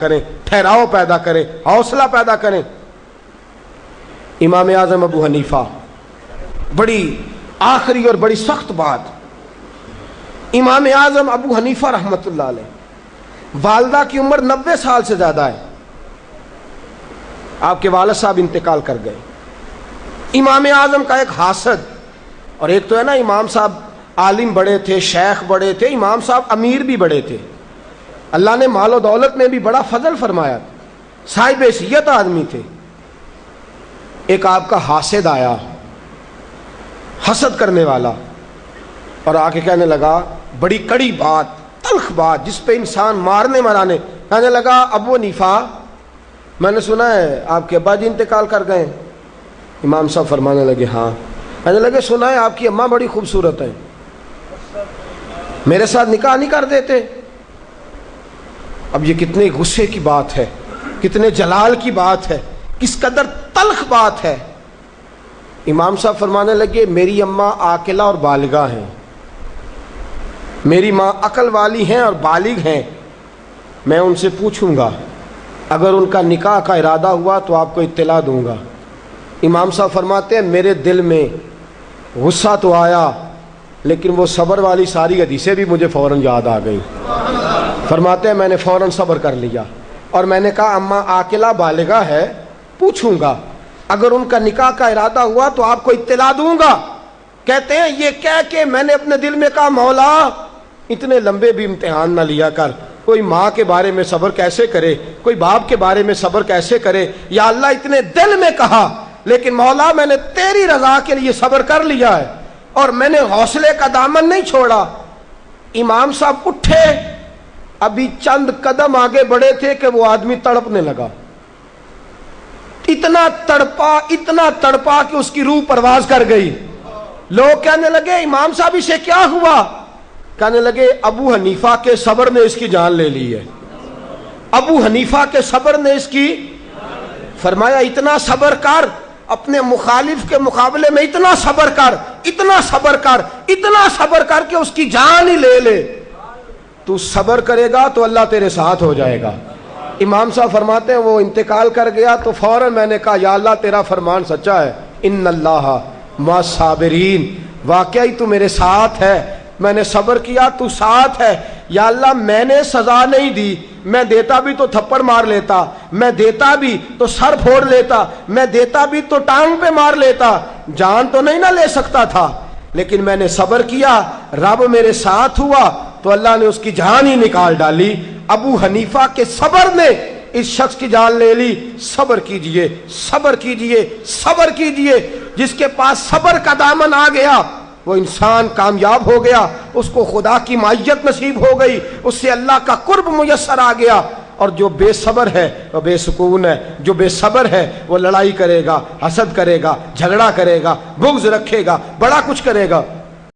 کریں، ٹھہراؤ پیدا کریں، حوصلہ پیدا کریں۔ امام اعظم ابو حنیفہ، بڑی آخری اور بڑی سخت بات، امام اعظم ابو حنیفہ رحمۃ اللہ علیہ، والدہ کی عمر 90 سال سے زیادہ ہے، آپ کے والد صاحب انتقال کر گئے۔ امام اعظم کا ایک حاسد، اور ایک تو ہے نا امام صاحب عالم بڑے تھے، شیخ بڑے تھے، امام صاحب امیر بھی بڑے تھے، اللہ نے مال و دولت میں بھی بڑا فضل فرمایا، صاحب حیثیت آدمی تھے۔ ایک آپ کا حاسد آیا، حسد کرنے والا، اور آ کے کہنے لگا بڑی کڑی بات، تلخ بات جس پہ انسان مارنے مرانے، کہنے لگا ابو حنیفہ میں نے سنا ہے آپ کے ابا جی انتقال کر گئے۔ امام صاحب فرمانے لگے ہاں۔ کہنے لگے سنا ہے آپ کی اماں بڑی خوبصورت ہے، میرے ساتھ نکاح نہیں کر دیتے؟ اب یہ کتنے غصے کی بات ہے، کتنے جلال کی بات ہے، کس قدر تلخ بات ہے۔ امام صاحب فرمانے لگے میری اماں عاقلہ اور بالغہ ہیں، میری ماں عقل والی ہیں اور بالغ ہیں، میں ان سے پوچھوں گا، اگر ان کا نکاح کا ارادہ ہوا تو آپ کو اطلاع دوں گا۔ امام صاحب فرماتے ہیں میرے دل میں غصہ تو آیا، لیکن وہ صبر والی ساری حدیثیں بھی مجھے فوراً یاد آ گئی۔ فرماتے ہیں میں نے فوراً صبر کر لیا، اور میں نے کہا اماں عاقلہ بالغہ ہے، پوچھوں گا، اگر ان کا نکاح کا ارادہ ہوا تو آپ کو اطلاع دوں گا۔ کہتے ہیں یہ کہہ کے میں نے اپنے دل میں کہا مولا اتنے لمبے بھی امتحان نہ لیا کر، کوئی ماں کے بارے میں صبر کیسے کرے، کوئی باپ کے بارے میں صبر کیسے کرے، یا اللہ اتنے دل میں کہا، لیکن مولا میں نے تیری رضا کے لیے صبر کر لیا ہے، اور میں نے حوصلے کا دامن نہیں چھوڑا۔ امام صاحب اٹھے، ابھی چند قدم آگے بڑھے تھے کہ وہ آدمی تڑپنے لگا، اتنا تڑپا کہ اس کی روح پرواز کر گئی۔ لوگ کہنے لگے امام صاحب اسے کیا ہوا؟ کہنے لگے ابو حنیفہ کے صبر نے اس کی جان لے لی ہے، ابو حنیفہ کے صبر نے اس کی، فرمایا اتنا صبر کر، اپنے مخالف کے مقابلے میں اتنا صبر کر، اتنا صبر کر، اتنا صبر کر کہ اس کی جان ہی لے لے۔ تو صبر کرے گا تو اللہ تیرے ساتھ ہو جائے گا۔ امام صاحب فرماتے ہیں وہ انتقال کر گیا تو فوراً میں نے کہا یا اللہ تیرا فرمان سچا ہے، ان اللہ مع الصابرین، واقعی تو میرے ساتھ ہے، میں نے صبر کیا تو ساتھ ہے۔ یا اللہ میں نے سزا نہیں دی، میں دیتا بھی تو تھپڑ مار لیتا، میں دیتا بھی تو سر پھوڑ لیتا، میں دیتا بھی تو ٹانگ پہ مار لیتا، جان تو نہیں نہ لے سکتا تھا، لیکن میں نے صبر کیا، رب میرے ساتھ ہوا تو اللہ نے اس کی جان ہی نکال ڈالی۔ ابو حنیفہ کے صبر نے اس شخص کی جان لے لی۔ صبر کیجئے، صبر کیجئے، صبر کیجئے، جس کے پاس صبر کا دامن آ گیا وہ انسان کامیاب ہو گیا، اس کو خدا کی معیت نصیب ہو گئی، اس سے اللہ کا قرب میسر آ گیا۔ اور جو بے صبر ہے وہ بے سکون ہے، جو بے صبر ہے وہ لڑائی کرے گا، حسد کرے گا، جھگڑا کرے گا، بغض رکھے گا، بڑا کچھ کرے گا۔